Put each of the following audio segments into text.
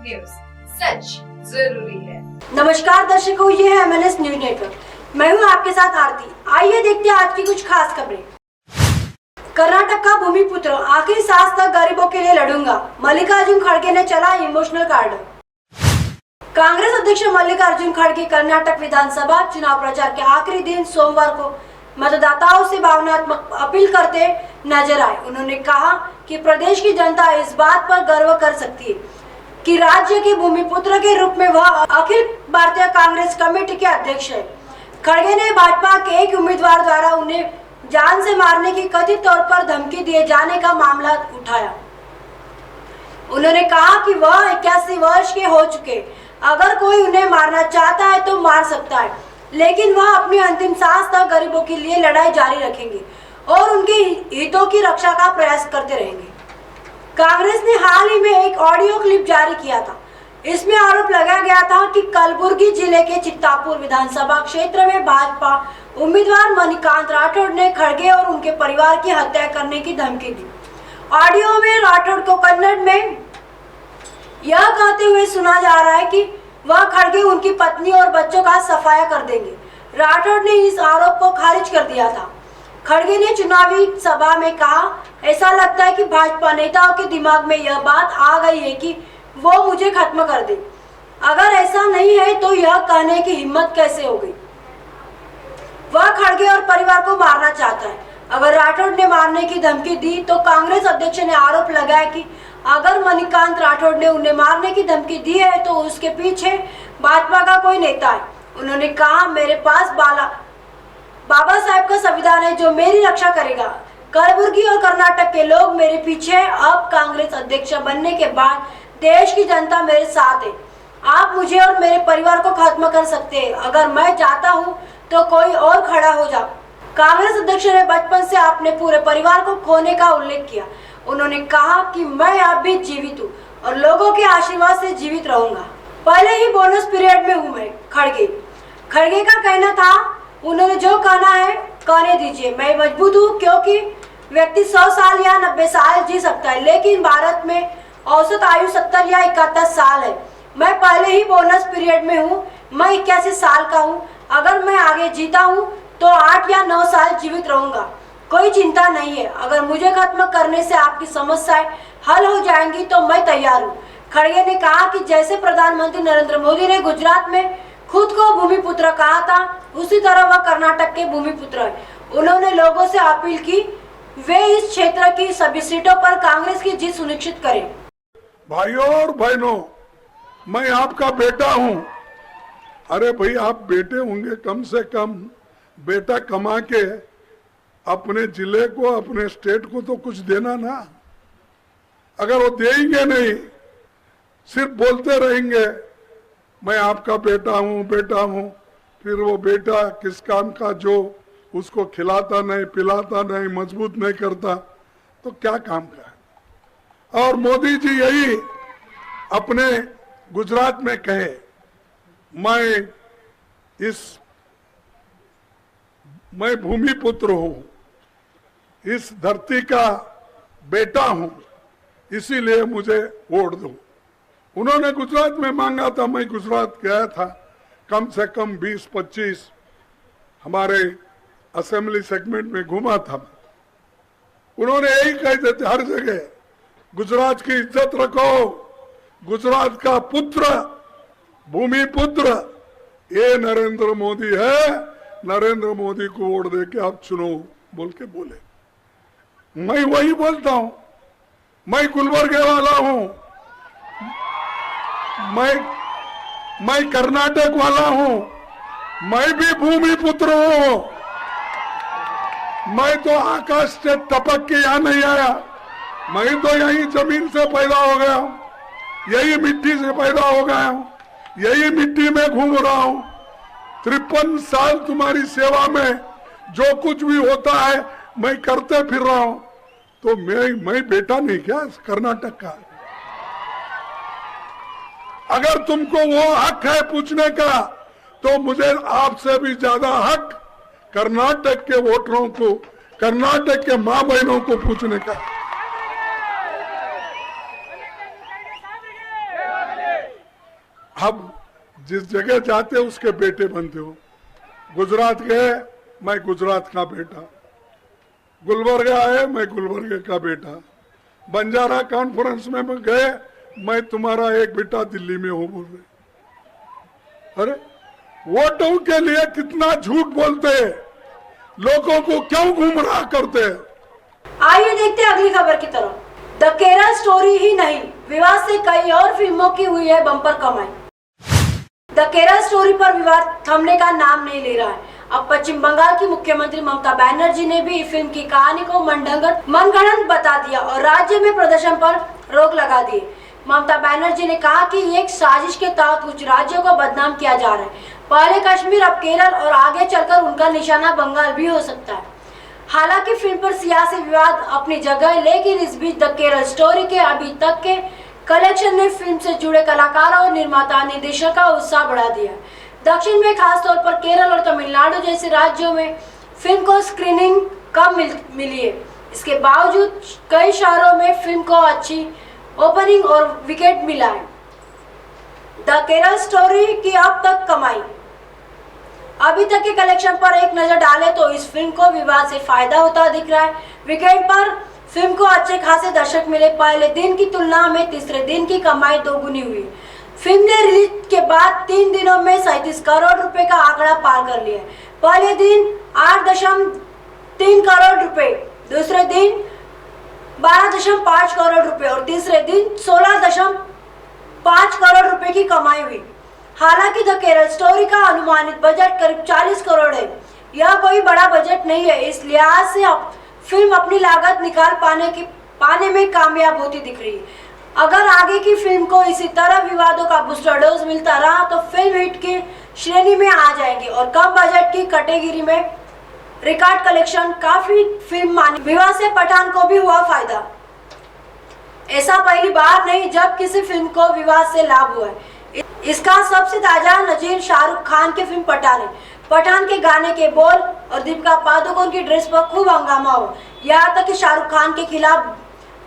News, सच जरूरी है। नमस्कार दर्शकों, ये है MNS न्यूज नेटवर्क। मैं हूँ आपके साथ आरती। आइए देखते हैं आज की कुछ खास खबरें। कर्नाटक का भूमिपुत्र, आखिरी सांस तक गरीबों के लिए लड़ूंगा, मल्लिकार्जुन खड़गे ने चला इमोशनल कार्ड। कांग्रेस अध्यक्ष मल्लिकार्जुन खड़गे कर्नाटक विधानसभा चुनाव प्रचार के आखिरी दिन सोमवार को मतदाताओं से भावनात्मक अपील करते नजर आए। उन्होंने कहा कि प्रदेश की जनता इस बात पर गर्व कर सकती है कि राज्य के भूमिपुत्र के रूप में वह अखिल भारतीय कांग्रेस कमेटी के अध्यक्ष है। खड़गे ने भाजपा के एक उम्मीदवार द्वारा उन्हें जान से मारने की कथित तौर पर धमकी दिए जाने का मामला उठाया। उन्होंने कहा कि वह 81 वर्ष के हो चुके, अगर कोई उन्हें मारना चाहता है तो मार सकता है, लेकिन वह अपनी अंतिम सांस तक गरीबों के लिए लड़ाई जारी रखेंगे और उनके हितों की रक्षा का प्रयास करते रहेंगे। कांग्रेस ने हाल ही में एक ऑडियो क्लिप जारी किया था। इसमें आरोप लगाया गया था कि कलबुर्गी जिले के चित्तापुर विधानसभा क्षेत्र में भाजपा उम्मीदवार मणिकांत राठौड़ ने खड़गे और उनके परिवार की हत्या करने की धमकी दी। ऑडियो में राठौड़ को कन्नड़ में यह कहते हुए सुना जा रहा है कि वह खड़गे उनकी पत्नी और बच्चों का सफाया कर देंगे। राठौड़ ने इस आरोप को खारिज कर दिया था। खड़गे ने चुनावी सभा में कहा, ऐसा लगता है कि भाजपा नेताओं के दिमाग में यह बात आ गई है कि वो मुझे खत्म कर दे। अगर ऐसा नहीं है तो यह कहने की हिम्मत कैसे हो गई? वह खड़गे और परिवार को मारना चाहता है। अगर राठौड़ ने मारने की धमकी दी तो कांग्रेस अध्यक्ष ने आरोप लगाया कि अगर मणिकांत राठौड़ ने उन्हें मारने की धमकी दी है तो उसके पीछे भाजपा का कोई नेता है। उन्होंने कहा, मेरे पास बाबा साहेब का संविधान है जो मेरी रक्षा करेगा। कलबुर्गी और कर्नाटक के लोग मेरे पीछे हैं। अब कांग्रेस अध्यक्ष बनने के बाद देश की जनता मेरे साथ है। आप मुझे और मेरे परिवार को खत्म कर सकते हैं। अगर मैं चाहता हूँ तो कोई और खड़ा हो जाओ। कांग्रेस अध्यक्ष ने बचपन से अपने पूरे परिवार को खोने का उल्लेख किया। उन्होंने कहा कि मैं अब भी जीवित हूँ और लोगों के आशीर्वाद से जीवित रहूंगा। पहले ही बोनस पीरियड में हूँ मैं। खड़गे का कहना था, उन्होंने जो कहना है कहने दीजिए। मैं मजबूत हूँ क्योंकि व्यक्ति 100 साल या 90 साल जी सकता है, लेकिन भारत में औसत आयु 70 या 71 साल है। मैं पहले ही बोनस पीरियड में हूँ। मैं 81 साल का हूँ। अगर मैं आगे जीता हूँ तो 8 या 9 साल जीवित रहूंगा। कोई चिंता नहीं है। अगर मुझे खत्म करने से आपकी समस्याएं हल हो जाएंगी तो मैं तैयार हूँ। खड़गे ने कहा कि जैसे प्रधानमंत्री नरेंद्र मोदी ने गुजरात में खुद को भूमिपुत्र कहा था, उसी तरह वह कर्नाटक के भूमिपुत्र है। उन्होंने लोगों से अपील की वे इस क्षेत्र की सभी सीटों पर कांग्रेस की जीत सुनिश्चित करें। भाइयों और बहनों, मैं आपका बेटा हूं। अरे भाई, आप बेटे होंगे, कम से कम बेटा कमा के अपने जिले को, अपने स्टेट को तो कुछ देना ना। अगर वो देंगे नहीं, सिर्फ बोलते रहेंगे मैं आपका बेटा हूं, फिर वो बेटा किस काम का जो उसको खिलाता नहीं, पिलाता नहीं, मजबूत नहीं करता, तो क्या काम का है। और मोदी जी यही अपने गुजरात में कहे, मैं भूमिपुत्र हूं, इस धरती का बेटा हूं, इसीलिए मुझे वोट दो। उन्होंने गुजरात में मांगा था। मैं गुजरात गया था, कम से कम 20-25 हमारे असेंबली सेगमेंट में घूमा था। उन्होंने यही कहते थे हर जगह, गुजरात की इज्जत रखो, गुजरात का पुत्र, भूमिपुत्र ये नरेंद्र मोदी है, नरेंद्र मोदी को वोट दे के आप चुनो बोल के बोले। मैं वही बोलता हूं। मैं गुलबर्गे वाला हूं, मैं कर्नाटक वाला हूं, मैं भी भूमिपुत्र हूं। मैं तो आकाश से टपक के यहां नहीं आया, मैं तो यही जमीन से पैदा हो गया हूं, यही मिट्टी से पैदा हो गया हूं, यही मिट्टी में घूम रहा हूं। 53 साल तुम्हारी सेवा में जो कुछ भी होता है मैं करते फिर रहा हूं। तो मैं बेटा नहीं क्या कर्नाटक का? अगर तुमको वो हक है पूछने का, तो मुझे आपसे भी ज्यादा हक कर्नाटक के वोटरों को, कर्नाटक के मां बहनों को पूछने का। अब जिस जगह जाते हो उसके बेटे बनते हो। गुजरात गए, मैं गुजरात का बेटा। गुलबर्गा आए, मैं गुलबर्गे का बेटा। बंजारा कॉन्फ्रेंस में गए, मैं तुम्हारा एक बेटा दिल्ली में हूं बोल रहे। अरे वोटों के लिए कितना झूठ बोलते हैं, लोगों को क्यों गुमराह करते हैं। आइए देखते हैं अगली खबर की तरफ। द केरल स्टोरी ही नहीं, विवाद से कई और फिल्मों की हुई है बम्पर कमाई। द केरल स्टोरी पर विवाद थमने का नाम नहीं ले रहा है। अब पश्चिम बंगाल की मुख्यमंत्री ममता बनर्जी ने भी फिल्म की कहानी को मनगढ़ंत बता दिया और राज्य में प्रदर्शन पर रोक लगा दी। ममता बनर्जी ने कहा कि एक साजिश के तहत कुछ राज्यों को बदनाम किया जा रहा है। पहले कश्मीर, अब केरल और आगे चलकर उनका निशाना बंगाल भी हो सकता है। हालांकि फिल्म पर सियासी विवाद अपनी जगह है, लेकिन इस बीच द केरल स्टोरी के अभी तक के कलेक्शन ने फिल्म से जुड़े कलाकारों और निर्माता निर्देशक का उत्साह बढ़ा दिया। दक्षिण में खासतौर पर केरल और तमिलनाडु जैसे राज्यों में फिल्म को स्क्रीनिंग कम मिली है। इसके बावजूद कई शहरों में फिल्म को अच्छी ओपनिंग और विकेट मिला है। द केरल स्टोरी की अब तक कमाई। अभी तक के कलेक्शन पर एक नजर डालें तो इस फिल्म को विवाद से फायदा होता दिख रहा है। वीकेंड पर फिल्म को अच्छे खासे दर्शक मिले। पहले दिन की तुलना में तीसरे दिन की कमाई दोगुनी हुई। फिल्म ने रिलीज के बाद 3 दिनों में 37 करोड़ रुपए का आंकड़ा पार कर लिया। पहले दिन 8.3 करोड़ रुपए, दूसरे दिन 12.5 करोड़ रुपए और तीसरे दिन 16.5 करोड़ रुपए की कमाई हुई। हालांकि द केरल स्टोरी का अनुमानित बजट करीब 40 करोड़ है। यह कोई बड़ा बजट नहीं है, इस लिहाज से अब फिल्म अपनी लागत निकाल पाने में कामयाब होती दिख रही है। अगर आगे की फिल्म को इसी तरह विवादों का बूस्टर डोज मिलता रहा तो फिल्म हिट की श्रेणी में आ जाएगी और कम बजट की कैटेगरी में रिकॉर्ड कलेक्शन काफी फिल्म मानी। विवाद से पठान को भी हुआ फायदा। ऐसा पहली बार नहीं जब किसी फिल्म को विवाद से लाभ हुआ है। इसका सबसे ताजा नजीर शाहरुख खान की फिल्म पठान है। पठान के गाने के बोल और दीपिका पादुकोण की ड्रेस पर खूब हंगामा हुआ। यहाँ तक कि शाहरुख खान के खिलाफ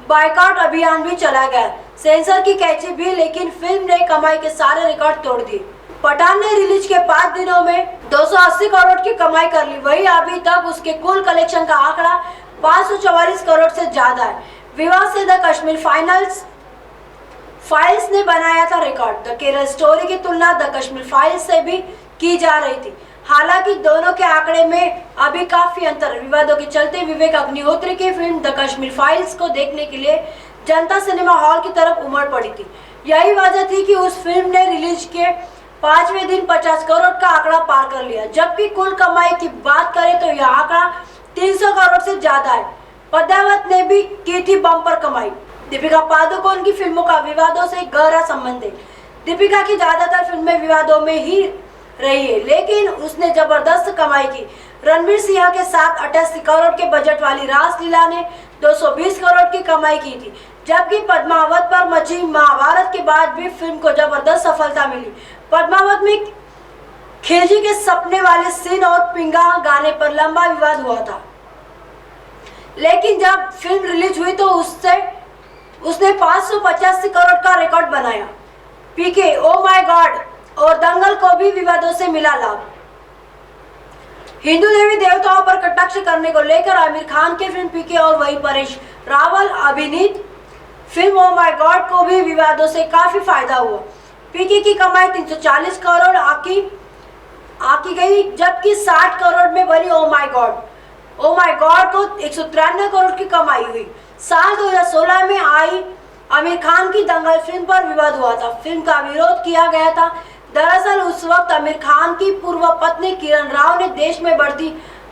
बायकॉट अभियान भी चला गया, सेंसर की कैची भी, लेकिन फिल्म ने कमाई के सारे रिकॉर्ड तोड़ दिए। पठान ने रिलीज के 5 दिनों में 280 करोड़ की कमाई कर ली। वही अभी तक उसके कुल कलेक्शन का आंकड़ा 544 करोड़ से ज्यादा है। विवाद से द कश्मीर फाइल्स ने बनाया था रिकॉर्ड। द केरल स्टोरी की तुलना द कश्मीर फाइल्स से भी की जा रही थी। हालांकि दोनों के आंकड़े में अभी काफी अंतर। विवादों के चलते विवेक अग्निहोत्री की फिल्म द कश्मीर फाइल्स को देखने के लिए जनता सिनेमा हॉल की तरफ उमड़ पड़ी थी। यही वजह थी कि उस फिल्म ने रिलीज के 5वें दिन 50 करोड़ का आंकड़ा पार कर लिया। जबकि कुल कमाई की बात करें तो यह आंकड़ा 300 करोड़ से ज्यादा है। पद्मावत ने भी की थी बम्पर कमाई। दीपिका पादुकोण की फिल्मों का विवादों से गहरा संबंध है। दीपिका की ज्यादातर फिल्में विवादों में ही रही है, लेकिन उसने जबरदस्त कमाई की। रणवीर सिंह के साथ 88 करोड़ के बजट वाली रासलीला ने 220 करोड़ की कमाई की थी। जबकि पद्मावत पर मची महाभारत के बाद भी फिल्म को जबरदस्त सफलता मिली। पद्मावत में खिलजी के सपने वाले सीन और पिंगा गाने पर लंबा विवाद हुआ था, लेकिन जब फिल्म रिलीज हुई तो उसने 585 करोड़ का रिकॉर्ड बनाया। पीके, ओ माय गॉड और दंगल को भी विवादों से मिला लाभ। हिंदू देवी देवताओं पर कटाक्ष करने को लेकर आमिर खान की फिल्म पीके और वही परेश रावल अभिनीत फिल्म ओ माय गॉड को भी विवादों से काफी फायदा हुआ। पीके की कमाई 340 करोड़ आकी गई, जबकि 60 करोड़ में बनी ओ माय गॉड को 193 करोड़ की कमाई हुई। साल 2016 में आई आमिर खान की दंगल फिल्म पर विवाद हुआ था। फिल्म का विरोध किया गया था। दरअसल उस वक्त आमिर खान की पूर्व पत्नी किरण राव ने देश में बढ़ती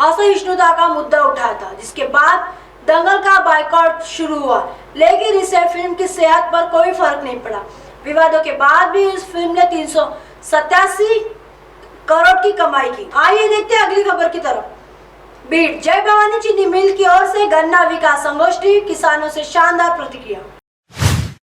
असहिष्णुता का मुद्दा उठाया था, जिसके बाद दंगल का बायकॉट शुरू हुआ, लेकिन इससे फिल्म की सेहत पर कोई फर्क नहीं पड़ा। विवादों के बाद भी इस फिल्म ने 387 करोड़ की कमाई की। आइए देखते हैं अगली खबर की तरफ। बीट, जय भवानी चीनी मिल की ओर से गन्ना विकास संगोष्ठी, किसानों से शानदार प्रतिक्रिया।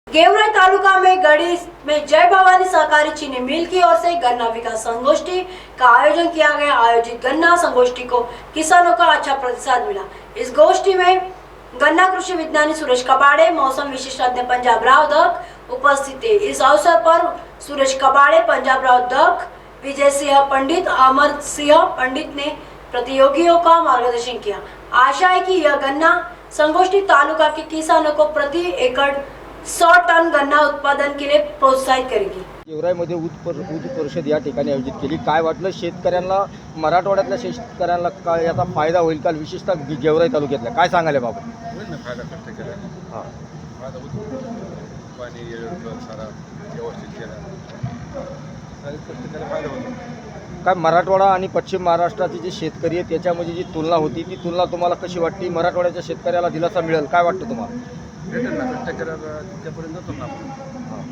गेवराई तालुका में गढ़ी में जय भवानी सहकारी चीनी मिल की ओर से गन्ना विकास संगोष्ठी का आयोजन किया गया। आयोजित गन्ना संगोष्ठी को किसानों का अच्छा प्रतिसाद मिला। इस गोष्ठी में गन्ना कृषि विज्ञानी सुरेश कबाड़े, मौसम विशेषज्ञ पंजाब राव दक, उपस्थित थे। इस अवसर पर सूरज कबाड़े, पंजाब राव दख, विजय सिंह पंडित, अमर सिंह पंडित ने प्रतियोगियों का मार्गदर्शन किया। आशा है कि यह गन्ना संगोष्ठी तालुका के किसानों को प्रति एकड़ 100 टन गन्ना उत्पादन के लिए प्रोत्साहित करेगी। गेवराईमध्ये ऊस परिषद या ठिकाणी आयोजित केली। काय वाटलं शेतकऱ्यांना, मराठवाड्यातल्या शेतकऱ्यांना काय याचा फायदा होईल का, विशेषतः गेवराई तालुक्यातल्या काय सांगायला बाबा? होईल ना फायदा प्रत्येकाला. हां फायदा होतो. पाणी येळेवर सारा व्यवस्थित केला प्रत्येकाला फायदा होतो. काय मराठवाडा आणि पश्चिम महाराष्ट्राचे जे शेतकरी आहेत त्याच्यामध्ये जी तुलना होती ती तुलना तुम्हाला कशी वाटली? मराठवाड्याच्या शेतकऱ्याला दिलासा मिळेल काय वाटतं तुम्हाला? भेटेल ना प्रत्येकाला तिच्यापर्यंत जातो ना आपण.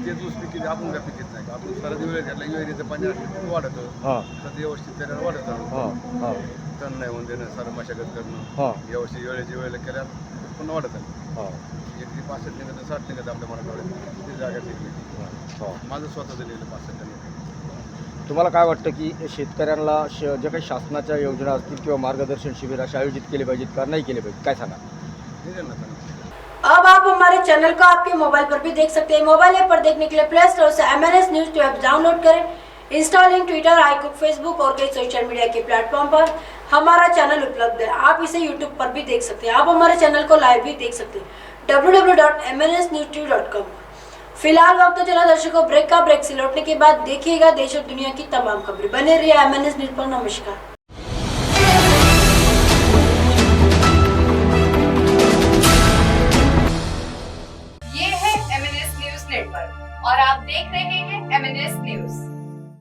तेच ऊस पिकीत आपण काय पिकीत नाही. आपण सारा वेळ घातला विहिरीचं पाणी असलं वाढतं. हां तर व्यवस्थित त्याला वाढतं. हां हां तण नाही होऊन देणं, सारं मशागत करणं, हां व्यवस्थित वेळेच्या वेळेला केल्यावर पण वाढतं. हां एक 65 निघतं 60 निघतं आपल्या मराठवाड्यात. ती जागा निघली. हां. माझं स्वतःचं लिहिलं 65 टन. तुम्हाला काय वाटतं की शेतकऱ्यांना ज्या काही शासनाच्या योजना असतील किंवा मार्गदर्शन शिबिर असे आयोजित केले पाहिजेत का नाही केले पाहिजे, काय सांगा? निघेल ना चांगलं. अब आप हमारे चैनल को आपके मोबाइल पर भी देख सकते हैं। मोबाइल ऐप पर देखने के लिए प्ले स्टोर से MNS न्यूज ऐप डाउनलोड करें। इंस्टॉलिंग ट्विटर, iQuick, फेसबुक और कई सोशल मीडिया के प्लेटफॉर्म पर हमारा चैनल उपलब्ध है। आप इसे यूट्यूब पर भी देख सकते हैं। आप हमारे चैनल को लाइव भी देख सकते हैं www.mnsnewstv.com। फिलहाल वक्त तो चला दर्शकों ब्रेक का। ब्रेक से लौटने के बाद देखिएगा देश और दुनिया की तमाम खबरें। बने रहिए MNS न्यूज पर। नमस्कार।